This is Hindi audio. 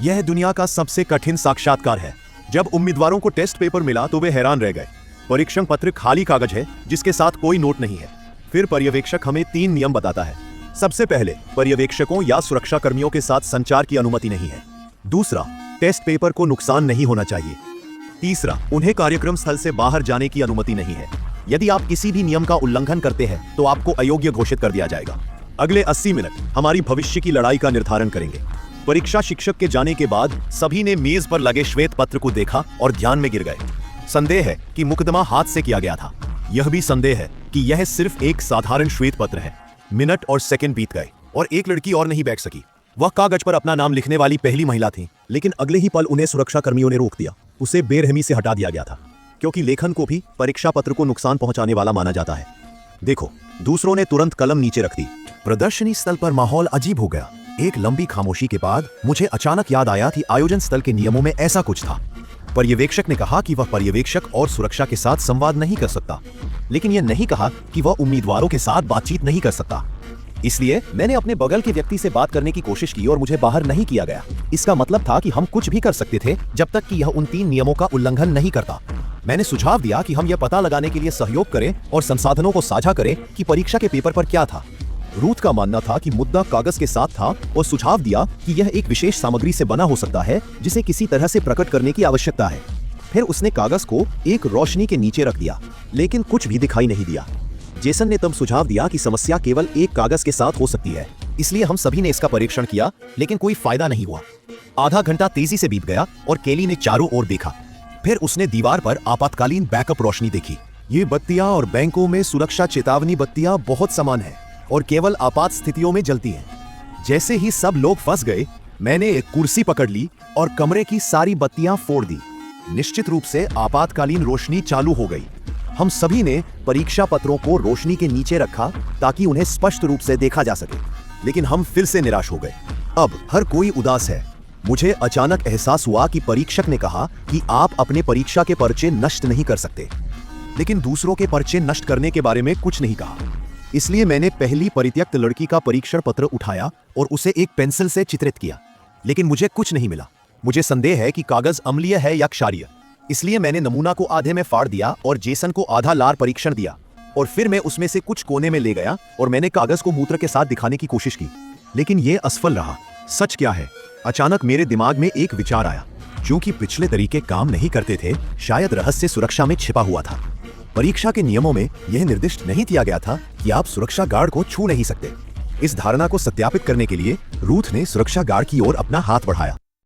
यह दुनिया का सबसे कठिन साक्षात्कार है। जब उम्मीदवारों को टेस्ट पेपर मिला तो वे हैरान रह गए। परीक्षण पत्र खाली कागज है जिसके साथ कोई नोट नहीं है। फिर पर्यवेक्षक हमें 3 नियम बताता है। सबसे पहले, पर्यवेक्षकों या सुरक्षा कर्मियों के साथ संचार की अनुमति नहीं है। दूसरा, टेस्ट पेपर को नुकसान नहीं होना चाहिए। तीसरा, उन्हें कार्यक्रम स्थल से बाहर जाने की अनुमति नहीं है। यदि आप किसी भी नियम का उल्लंघन करते हैं तो आपको अयोग्य घोषित कर दिया जाएगा। अगले 80 मिनट हमारी भविष्य की लड़ाई का निर्धारण करेंगे। परीक्षा शिक्षक के जाने के बाद सभी ने मेज पर लगे श्वेत पत्र को देखा और ध्यान में गिर गए। संदेह है कि मुकदमा हाथ से किया गया था। यह भी संदेह है कि यह सिर्फ एक साधारण श्वेत पत्र है। मिनट और सेकंड बीत गए और एक लड़की और नहीं बैठ सकी। वह कागज पर अपना नाम लिखने वाली पहली महिला थी, लेकिन अगले ही पल उन्हें सुरक्षा कर्मियों ने रोक दिया। उसे बेरहमी से हटा दिया गया था, क्योंकि लेखन को भी परीक्षा पत्र को नुकसान पहुंचाने वाला माना जाता है। देखो, दूसरों ने तुरंत कलम नीचे रख दी। प्रदर्शनी स्थल पर माहौल अजीब हो गया। एक लंबी खामोशी के बाद मुझे अचानक याद आया कि आयोजन स्थल के नियमों में ऐसा कुछ था। पर्यवेक्षक ने कहा कि वह पर्यवेक्षक और सुरक्षा के साथ संवाद नहीं कर सकता, लेकिन यह नहीं कहा कि वह उम्मीदवारों के साथ बातचीत नहीं कर सकता। इसलिए मैंने अपने बगल के व्यक्ति से बात करने की कोशिश की और मुझे बाहर नहीं किया गया। इसका मतलब था कि हम कुछ भी कर सकते थे जब तक कि यह उन 3 नियमों का उल्लंघन नहीं करता। मैंने सुझाव दिया कि हम यह पता लगाने के लिए सहयोग करें और संसाधनों को साझा करें कि परीक्षा के पेपर पर क्या था। रूथ का मानना था कि मुद्दा कागज के साथ था और सुझाव दिया कि यह एक विशेष सामग्री से बना हो सकता है जिसे किसी तरह से प्रकट करने की आवश्यकता है। फिर उसने कागज को एक रोशनी के नीचे रख दिया, लेकिन कुछ भी दिखाई नहीं दिया। जेसन ने तब सुझाव दिया कि समस्या केवल एक कागज के साथ हो सकती है। इसलिए हम सभी ने इसका परीक्षण किया, लेकिन कोई फायदा नहीं हुआ। आधा घंटा तेजी से बीत गया और केली ने चारों ओर देखा। फिर उसने दीवार पर आपातकालीन बैकअप रोशनी देखी। ये बत्तियां और बैंकों में सुरक्षा चेतावनी बत्तियां बहुत समान है और केवल आपात स्थितियों में जलती हैं। जैसे ही सब लोग फंस गए, मैंने एक कुर्सी पकड़ ली और कमरे की सारी बत्तियां फोड़ दी। निश्चित रूप से आपातकालीन रोशनी चालू हो गई। हम सभी ने परीक्षा पत्रों को रोशनी के नीचे रखा ताकि उन्हें स्पष्ट रूप से देखा जा सके, लेकिन हम फिर से निराश हो गए। अब हर कोई उदास है। मुझे अचानक एहसास हुआ कि परीक्षक ने कहा कि आप अपने परीक्षा के पर्चे नष्ट नहीं कर सकते, लेकिन दूसरों के पर्चे नष्ट करने के बारे में कुछ नहीं कहा। इसलिए मैंने पहली परित्यक्त लड़की का परीक्षण पत्र उठाया और उसे एक पेंसिल से चित्रित किया, लेकिन मुझे कुछ नहीं मिला। मुझे संदेह है कि कागज अम्लीय है या क्षारीय। इसलिए मैंने नमूना को आधे में फाड़ दिया और जेसन को आधा लार परीक्षण दिया, और फिर मैं उसमें से कुछ कोने में ले गया और मैंने कागज को मूत्र के साथ दिखाने की कोशिश की, लेकिन यह असफल रहा। सच क्या है? अचानक मेरे दिमाग में एक विचार आया। क्योंकि पिछले तरीके काम नहीं करते थे, शायद रहस्य सुरक्षा में छिपा हुआ था। परीक्षा के नियमों में यह निर्दिष्ट नहीं किया गया था कि आप सुरक्षा गार्ड को छू नहीं सकते। इस धारणा को सत्यापित करने के लिए रूथ ने सुरक्षा गार्ड की ओर अपना हाथ बढ़ाया।